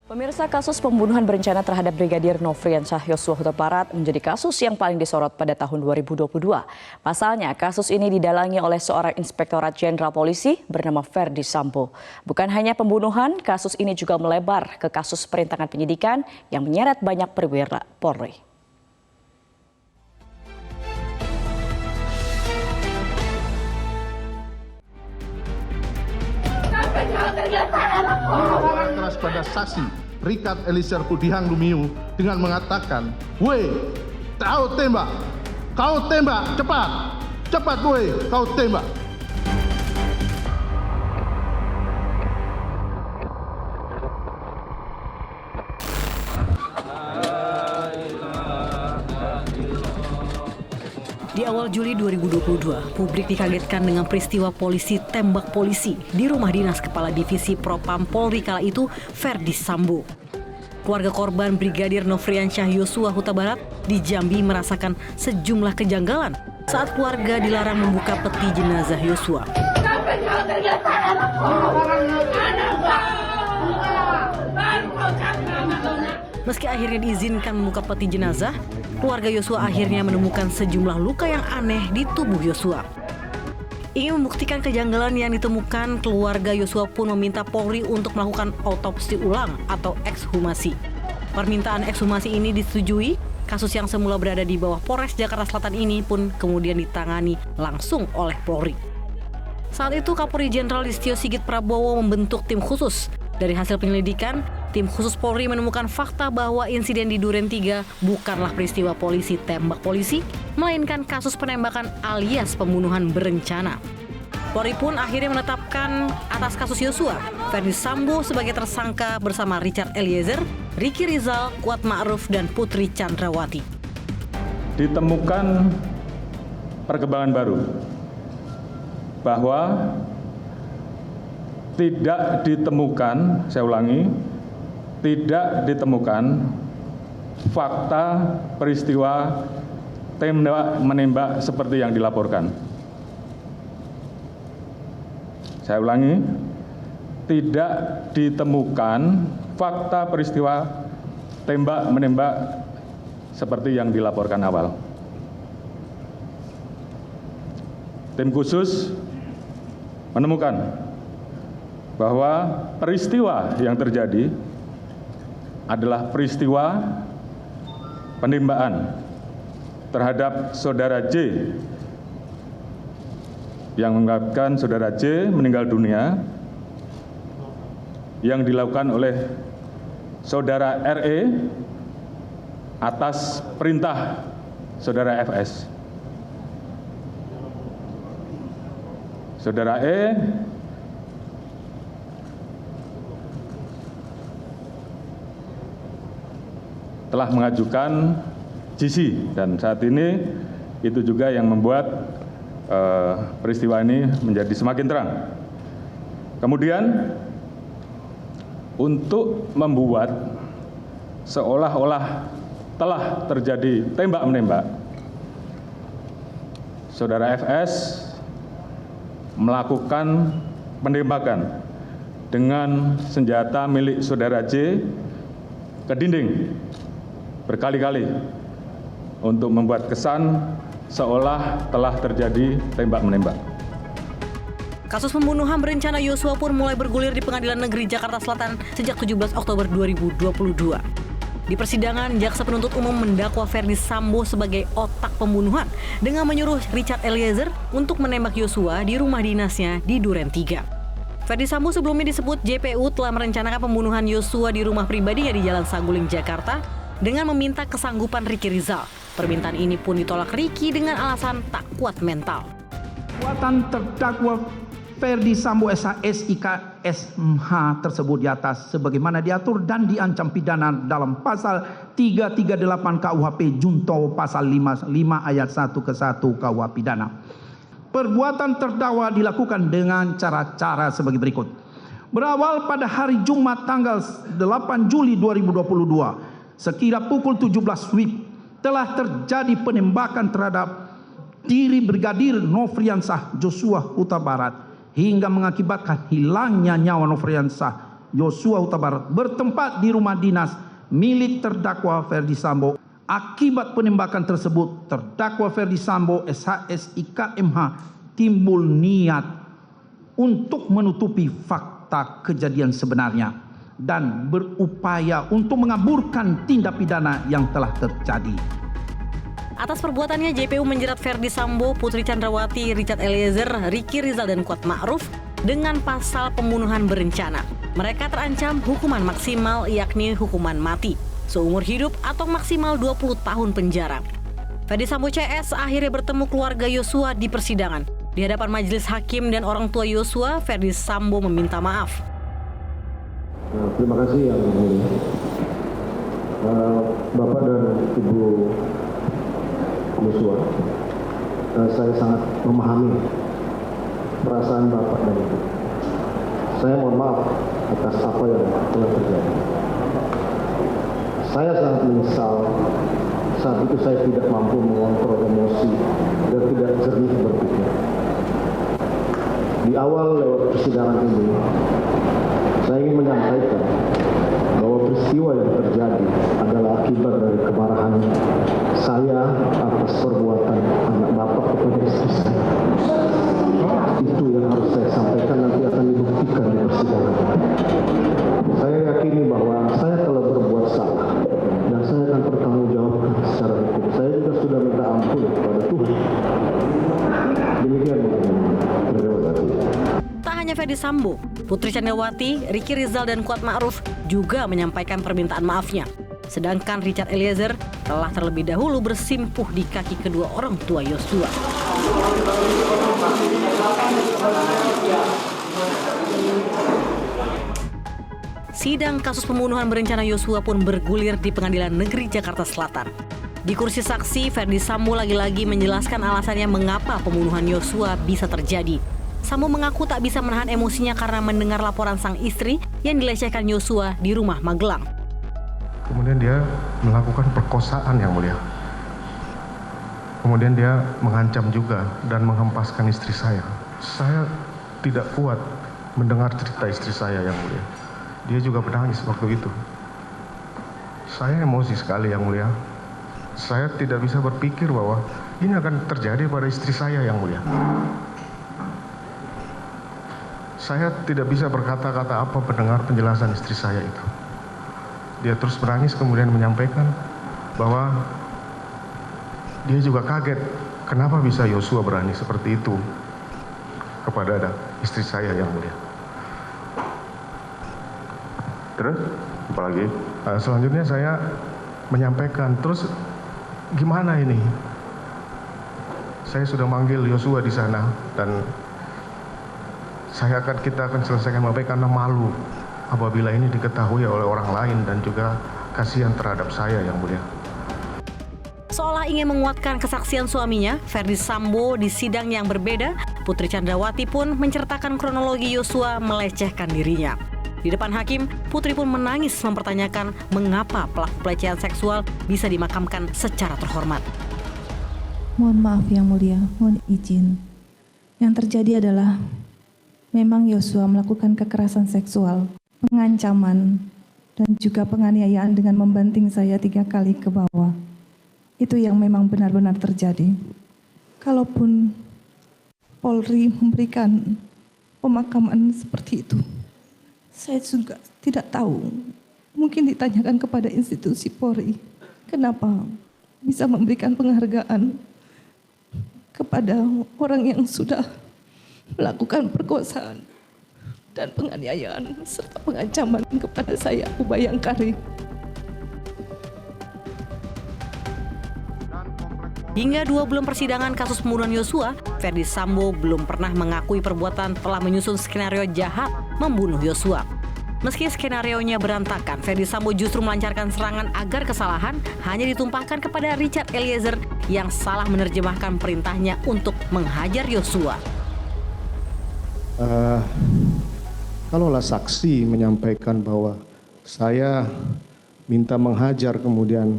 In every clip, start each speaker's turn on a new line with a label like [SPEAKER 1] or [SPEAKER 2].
[SPEAKER 1] Pemirsa, kasus pembunuhan berencana terhadap Brigadir Nofriansyah Yosua Huta Barat menjadi kasus yang paling disorot pada tahun 2022. Pasalnya, kasus ini didalangi oleh seorang Inspektorat Jenderal Polisi bernama Ferdi Sambo. Bukan hanya pembunuhan, kasus ini juga melebar ke kasus perintangan penyidikan yang menyeret banyak perwira Polri.
[SPEAKER 2] Keras pada saksi Richard Eliezer Pudihang Lumiu dengan mengatakan, "Woi, kau tembak, cepat, woi, kau tembak."
[SPEAKER 3] Di awal Juli 2022, publik dikagetkan dengan peristiwa polisi tembak polisi di rumah dinas Kepala Divisi Propam Polri kala itu, Ferdi Sambo. Keluarga korban Brigadir Nofriansyah Yosua Huta Barat di Jambi merasakan sejumlah kejanggalan saat keluarga dilarang membuka peti jenazah Yosua. Meski akhirnya diizinkan membuka peti jenazah, keluarga Yosua akhirnya menemukan sejumlah luka yang aneh di tubuh Yosua. Ingin membuktikan kejanggalan yang ditemukan, keluarga Yosua pun meminta Polri untuk melakukan autopsi ulang atau ekshumasi. Permintaan ekshumasi ini disetujui. Kasus yang semula berada di bawah Polres Jakarta Selatan ini pun kemudian ditangani langsung oleh Polri. Saat itu Kapolri Jenderal Listio Sigit Prabowo membentuk tim khusus. Dari hasil penyelidikan, tim khusus Polri menemukan fakta bahwa insiden di Duren 3 bukanlah peristiwa polisi tembak polisi, melainkan kasus penembakan alias pembunuhan berencana. Polri pun akhirnya menetapkan atas kasus Yosua, Ferdi Sambo sebagai tersangka bersama Richard Eliezer, Ricky Rizal, Kuat Ma'ruf, dan Putri Chandrawati.
[SPEAKER 4] Ditemukan perkembangan baru bahwa tidak ditemukan, saya ulangi, tidak ditemukan fakta peristiwa tembak menembak seperti yang dilaporkan. Saya ulangi, tidak ditemukan fakta peristiwa tembak menembak seperti yang dilaporkan awal. Tim khusus menemukan bahwa peristiwa yang terjadi adalah peristiwa penembakan terhadap saudara J yang mengakibatkan saudara J meninggal dunia yang dilakukan oleh saudara RE atas perintah saudara FS. Saudara E telah mengajukan GC dan saat ini itu juga yang membuat peristiwa ini menjadi semakin terang. Kemudian untuk membuat seolah-olah telah terjadi tembak-menembak, saudara FS melakukan penembakan dengan senjata milik saudara J ke dinding berkali-kali untuk membuat kesan seolah telah terjadi tembak-menembak.
[SPEAKER 3] Kasus pembunuhan berencana Yosua pun mulai bergulir di Pengadilan Negeri Jakarta Selatan sejak 17 Oktober 2022. Di persidangan, jaksa penuntut umum mendakwa Ferdi Sambo sebagai otak pembunuhan dengan menyuruh Richard Eliezer untuk menembak Yosua di rumah dinasnya di Duren 3. Ferdi Sambo sebelumnya disebut JPU telah merencanakan pembunuhan Yosua di rumah pribadinya di Jalan Saguling, Jakarta dengan meminta kesanggupan Ricky Rizal. Permintaan ini pun ditolak Ricky dengan alasan tak kuat mental.
[SPEAKER 5] Perbuatan terdakwa Ferdi Sambo SIK SMH tersebut di atas sebagaimana diatur dan diancam pidana dalam pasal 338 KUHP junto pasal 55 ayat 1 ke 1 KUH pidana. Perbuatan terdakwa dilakukan dengan cara-cara sebagai berikut. Berawal pada hari Jumat tanggal 8 Juli 2022 sekira pukul 17 WIB telah terjadi penembakan terhadap diri Brigadir Nofriansyah Yosua Huta Barat hingga mengakibatkan hilangnya nyawa Nofriansyah Yosua Huta Barat bertempat di rumah dinas milik terdakwa Ferdi Sambo. Akibat penembakan tersebut, terdakwa Ferdi Sambo SHS IKMH timbul niat untuk menutupi fakta kejadian sebenarnya dan berupaya untuk mengaburkan tindak pidana yang telah terjadi.
[SPEAKER 3] Atas perbuatannya, JPU menjerat Ferdi Sambo, Putri Chandrawati, Richard Eliezer, Ricky Rizal, dan Kuat Ma'ruf dengan pasal pembunuhan berencana. Mereka terancam hukuman maksimal yakni hukuman mati, seumur hidup atau maksimal 20 tahun penjara. Ferdi Sambo CS akhirnya bertemu keluarga Yosua di persidangan. Di hadapan majelis hakim dan orang tua Yosua, Ferdi Sambo meminta maaf.
[SPEAKER 6] Terima kasih yang mulia. Bapak dan Ibu Yosua, saya sangat memahami perasaan Bapak dan Ibu. Saya mohon maaf atas apa yang telah terjadi. Saya sangat menyesal saat itu saya tidak mampu mengontrol emosi dan tidak jernih berpikir. Di awal lewat persidangan ini, saya ingin menyampaikan bahwa peristiwa yang terjadi adalah akibat dari kemarahan saya atas perbuatan anak Bapak kepada istri saya. Itu yang harus saya sampaikan, nanti akan dibuktikan di persidangan. Saya yakini bahwa saya telah berbuat salah dan saya akan bertanggungjawabkan secara hukum. Saya juga sudah minta ampun kepada Tuhan. Demikian. Terima kasih.
[SPEAKER 3] Tak hanya Ferdi Sambo, Putri Chandrawati, Ricky Rizal, dan Kuat Ma'ruf juga menyampaikan permintaan maafnya. Sedangkan Richard Eliezer telah terlebih dahulu bersimpuh di kaki kedua orang tua Yosua. Sidang kasus pembunuhan berencana Yosua pun bergulir di Pengadilan Negeri Jakarta Selatan. Di kursi saksi, Ferdi Sambo lagi-lagi menjelaskan alasannya mengapa pembunuhan Yosua bisa terjadi. Sambo mengaku tak bisa menahan emosinya karena mendengar laporan sang istri yang dilecehkan Yosua di rumah Magelang.
[SPEAKER 7] Kemudian dia melakukan perkosaan yang mulia. Kemudian dia mengancam juga dan menghempaskan istri saya. Saya tidak kuat mendengar cerita istri saya yang mulia. Dia juga menangis waktu itu. Saya emosi sekali yang mulia. Saya tidak bisa berpikir bahwa ini akan terjadi pada istri saya yang mulia. Saya tidak bisa berkata-kata apa mendengar penjelasan istri saya itu. Dia terus menangis kemudian menyampaikan bahwa dia juga kaget kenapa bisa Yosua berani seperti itu kepada istri saya yang mulia. Terus apalagi? Selanjutnya saya menyampaikan, terus gimana ini? Saya sudah manggil Yosua di sana dan kita akan selesaikan karena malu apabila ini diketahui oleh orang lain dan juga kasihan terhadap saya yang mulia.
[SPEAKER 3] Seolah ingin menguatkan kesaksian suaminya, Ferdi Sambo di sidang yang berbeda, Putri Chandrawati pun menceritakan kronologi Yosua melecehkan dirinya. Di depan hakim, Putri pun menangis mempertanyakan mengapa pelaku pelecehan seksual bisa dimakamkan secara terhormat.
[SPEAKER 8] Mohon maaf yang mulia, mohon izin. Yang terjadi adalah memang Yosua melakukan kekerasan seksual, pengancaman, dan juga penganiayaan dengan membanting saya 3 kali ke bawah. Itu yang memang benar-benar terjadi. Kalaupun Polri memberikan pemakaman seperti itu, saya juga tidak tahu. Mungkin ditanyakan kepada institusi Polri, kenapa bisa memberikan penghargaan kepada orang yang sudah melakukan perkosaan dan penganiayaan serta pengancaman kepada saya, Abu Bayangkari.
[SPEAKER 3] Hingga 2 bulan persidangan kasus pembunuhan Yosua, Ferdi Sambo belum pernah mengakui perbuatan telah menyusun skenario jahat membunuh Yosua. Meski skenarionya berantakan, Ferdi Sambo justru melancarkan serangan agar kesalahan hanya ditumpahkan kepada Richard Eliezer yang salah menerjemahkan perintahnya untuk menghajar Yosua.
[SPEAKER 6] Kalaulah saksi menyampaikan bahwa saya minta menghajar, kemudian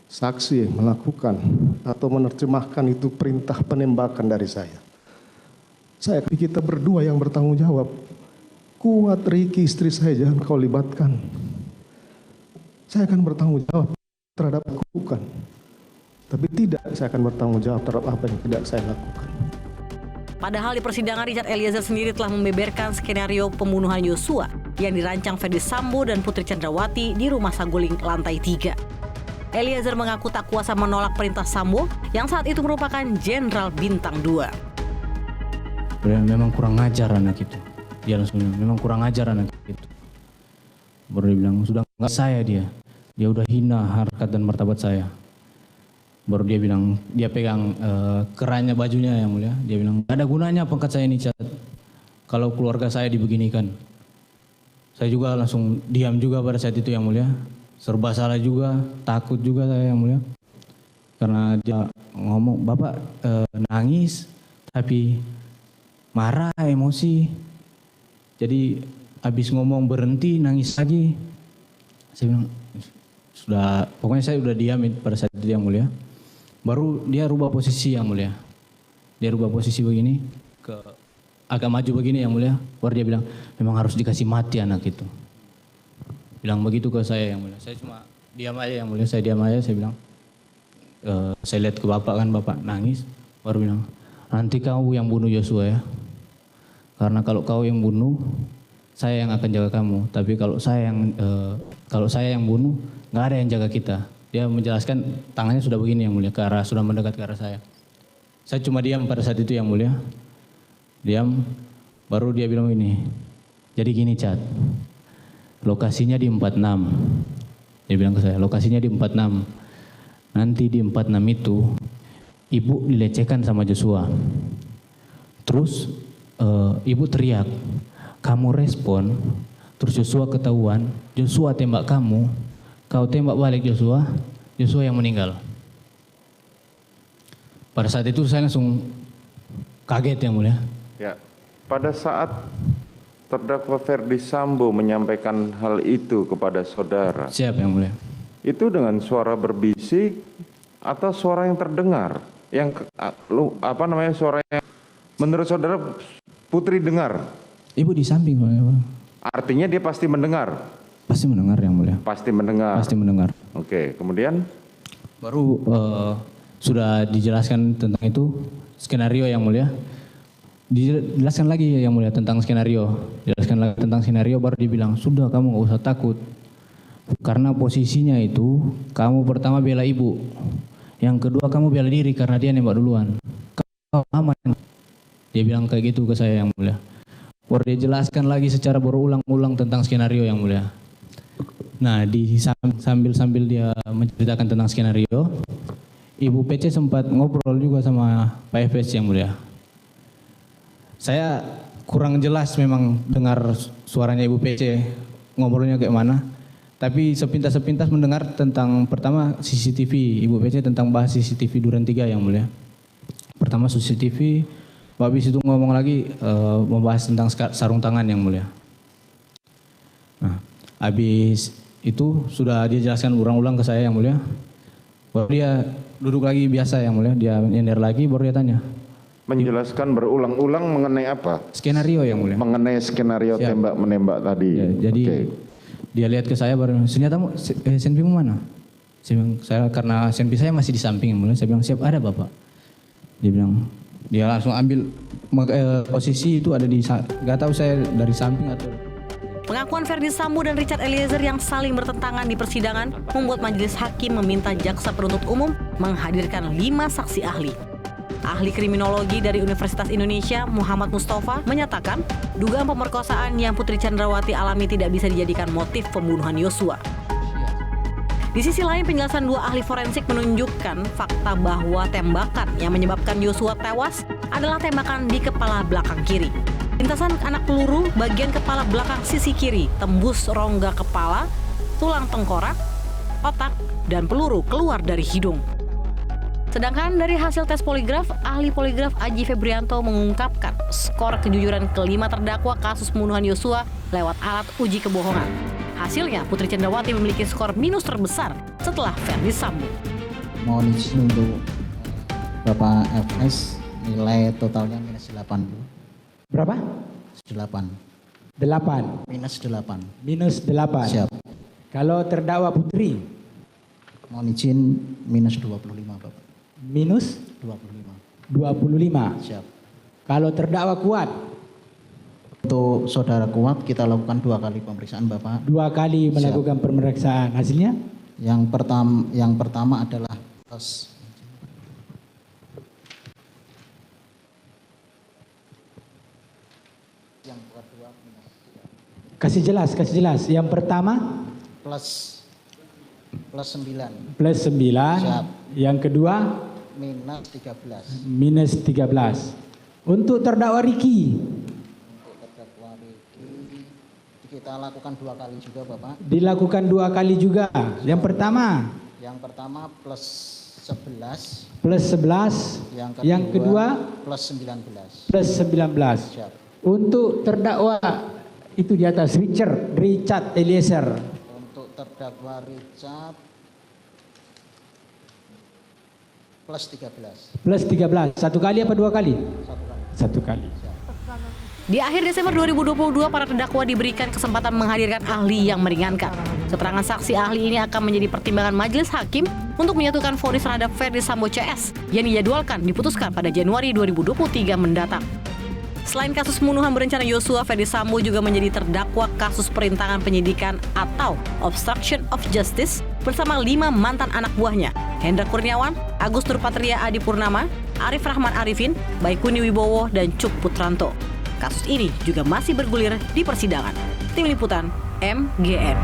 [SPEAKER 6] saksi melakukan atau menerjemahkan itu perintah penembakan dari saya pikir kita berdua yang bertanggung jawab.
[SPEAKER 7] kuat Riki istri saya jangan kau libatkan. Saya akan bertanggung jawab terhadap yang lakukan. Tapi tidak, saya akan bertanggung jawab terhadap apa yang tidak saya lakukan.
[SPEAKER 3] Padahal di persidangan Richard Eliezer sendiri telah membeberkan skenario pembunuhan Yosua yang dirancang Ferdi Sambo dan Putri Chandrawati di rumah Saguling lantai 3. Eliezer mengaku tak kuasa menolak perintah Sambo yang saat itu merupakan Jenderal Bintang 2.
[SPEAKER 9] Memang kurang ajar anak itu. Dia langsung bilang, memang kurang ajar anak itu. Baru dia bilang, sudah nggak saya dia. Dia udah hina harkat dan martabat saya. Baru dia bilang, dia pegang kerannya bajunya yang mulia. Dia bilang, gak ada gunanya pangkat saya ini, Cat. Kalau keluarga saya dibeginikan. Saya juga langsung diam juga pada saat itu yang mulia. Serba salah juga, takut juga saya yang mulia. Karena dia ngomong, Bapak nangis, tapi marah, emosi. Jadi habis ngomong berhenti, nangis lagi. Saya bilang, pokoknya saya udah diam pada saat itu yang mulia. Baru dia rubah posisi yang mulia. Dia rubah posisi begini, agak maju begini yang mulia. Baru dia bilang, memang harus dikasih mati anak itu. Bilang begitu ke saya yang mulia. Saya cuma diam aja yang mulia, saya diam aja, saya bilang. Saya lihat ke bapak kan, bapak nangis. Baru bilang, nanti kau yang bunuh Yosua ya. Karena kalau kau yang bunuh, saya yang akan jaga kamu. Tapi kalau saya yang bunuh, nggak ada yang jaga kita. Dia menjelaskan tangannya sudah begini yang mulia, sudah mendekat ke arah saya. Saya cuma diam pada saat itu yang mulia. Diam, baru dia bilang ini. Jadi gini Cat, lokasinya di 46. Dia bilang ke saya, lokasinya di 46. Nanti di 46 itu, ibu dilecehkan sama Joshua. Terus ibu teriak, kamu respon, terus Joshua ketahuan, Joshua tembak kamu, kau tembak balik Joshua, Joshua yang meninggal. Pada saat itu saya langsung kaget yang mulia.
[SPEAKER 10] Ya, pada saat terdakwa Ferdi Sambo menyampaikan hal itu kepada saudara.
[SPEAKER 9] Siap yang mulia.
[SPEAKER 10] Itu dengan suara berbisik atau suara yang terdengar? Yang suara yang menurut saudara Putri dengar?
[SPEAKER 9] Ibu di samping.
[SPEAKER 10] Artinya dia pasti mendengar?
[SPEAKER 9] Pasti mendengar yang mulia.
[SPEAKER 10] Pasti mendengar?
[SPEAKER 9] Pasti mendengar.
[SPEAKER 10] Oke, kemudian?
[SPEAKER 9] Baru sudah dijelaskan tentang itu, skenario yang mulia. Dijelaskan lagi yang mulia tentang skenario. Jelaskan lagi tentang skenario, baru dibilang, sudah kamu gak usah takut. Karena posisinya itu, kamu pertama bela ibu. Yang kedua kamu bela diri karena dia nembak duluan. Kau aman. Dia bilang kayak gitu ke saya yang mulia. Baru dia jelaskan lagi secara berulang-ulang tentang skenario yang mulia. Nah, sambil dia menceritakan tentang skenario, Ibu PC sempat ngobrol juga sama Pak FS yang mulia. Saya kurang jelas memang dengar suaranya Ibu PC, ngobrolnya kayak mana. Tapi sepintas-sepintas mendengar tentang pertama CCTV, Ibu PC tentang bahas CCTV Duren 3 yang mulia. Pertama CCTV, habis itu ngomong lagi membahas tentang sarung tangan yang mulia. Nah, habis itu sudah dia jelaskan ulang-ulang ke saya yang mulia. Baru dia duduk lagi biasa yang mulia, dia nyender lagi baru dia tanya.
[SPEAKER 10] Menjelaskan berulang-ulang mengenai apa?
[SPEAKER 9] Skenario yang mulia.
[SPEAKER 10] Mengenai skenario tembak-menembak tadi.
[SPEAKER 9] Ya, jadi dia lihat ke saya baru, senjatamu, senpimu mana? Saya karena senpi saya masih di samping yang mulia, saya bilang siap ada Bapak. Dia bilang, dia langsung ambil posisi itu ada di, gak tahu saya dari samping atau.
[SPEAKER 3] Pengakuan Ferdi Sambo dan Richard Eliezer yang saling bertentangan di persidangan membuat majelis hakim meminta jaksa penuntut umum menghadirkan 5 saksi ahli. Ahli kriminologi dari Universitas Indonesia, Muhammad Mustafa, menyatakan dugaan pemerkosaan yang Putri Chandrawati alami tidak bisa dijadikan motif pembunuhan Yosua. Di sisi lain, penjelasan 2 ahli forensik menunjukkan fakta bahwa tembakan yang menyebabkan Yosua tewas adalah tembakan di kepala belakang kiri. Lintasan anak peluru bagian kepala belakang sisi kiri tembus rongga kepala, tulang tengkorak, otak, dan peluru keluar dari hidung. Sedangkan dari hasil tes poligraf, ahli poligraf Aji Febrianto mengungkapkan skor kejujuran kelima terdakwa kasus pembunuhan Yosua lewat alat uji kebohongan. Hasilnya, Putri Chandrawati memiliki skor minus terbesar setelah Ferdi Sambo.
[SPEAKER 11] Mohon izin untuk Bapak FS, nilai totalnya minus 8. Berapa? 8. 8. Minus 8.
[SPEAKER 6] Siap.
[SPEAKER 11] Kalau terdakwa Putri?
[SPEAKER 6] Mohon izin minus 25 Bapak.
[SPEAKER 11] Minus 25.
[SPEAKER 6] Siap.
[SPEAKER 11] Kalau terdakwa Kuat?
[SPEAKER 6] Untuk saudara Kuat kita lakukan 2 kali pemeriksaan Bapak.
[SPEAKER 11] 2 kali melakukan pemeriksaan. Hasilnya?
[SPEAKER 6] Yang pertama adalah plus. Yang kedua
[SPEAKER 11] Kasih jelas. Yang pertama?
[SPEAKER 6] plus 9.
[SPEAKER 11] Plus 9.
[SPEAKER 6] Siap.
[SPEAKER 11] Yang kedua?
[SPEAKER 6] Minus 13.
[SPEAKER 11] Minus 13. Untuk terdakwa Riki?
[SPEAKER 6] Untuk terdakwa Riki kita lakukan 2 kali juga Bapak.
[SPEAKER 11] Dilakukan 2 kali juga. Yang pertama?
[SPEAKER 6] Yang pertama plus 11.
[SPEAKER 11] Plus 11. Yang kedua?
[SPEAKER 6] Plus 19.
[SPEAKER 11] Plus 19.
[SPEAKER 6] Siap.
[SPEAKER 11] Untuk terdakwa itu di atas Richard Eliezer.
[SPEAKER 6] Untuk terdakwa Richard plus 13.
[SPEAKER 11] Plus 13. 1 kali apa 2 kali?
[SPEAKER 6] 1 kali.
[SPEAKER 11] 1 kali.
[SPEAKER 3] Di akhir Desember 2022, para terdakwa diberikan kesempatan menghadirkan ahli yang meringankan. Keterangan saksi ahli ini akan menjadi pertimbangan majelis hakim untuk menyatukan vonis terhadap Ferdi Sambo CS yang dijadwalkan diputuskan pada Januari 2023 mendatang. Selain kasus pembunuhan berencana Yosua, Ferdi Sambo juga menjadi terdakwa kasus perintangan penyidikan atau obstruction of justice bersama 5 mantan anak buahnya, Hendra Kurniawan, Agus Nurpatria Adi Purnama, Arif Rahman Arifin, Baikuni Wibowo, dan Cuk Putranto. Kasus ini juga masih bergulir di persidangan. Tim Liputan, MGN.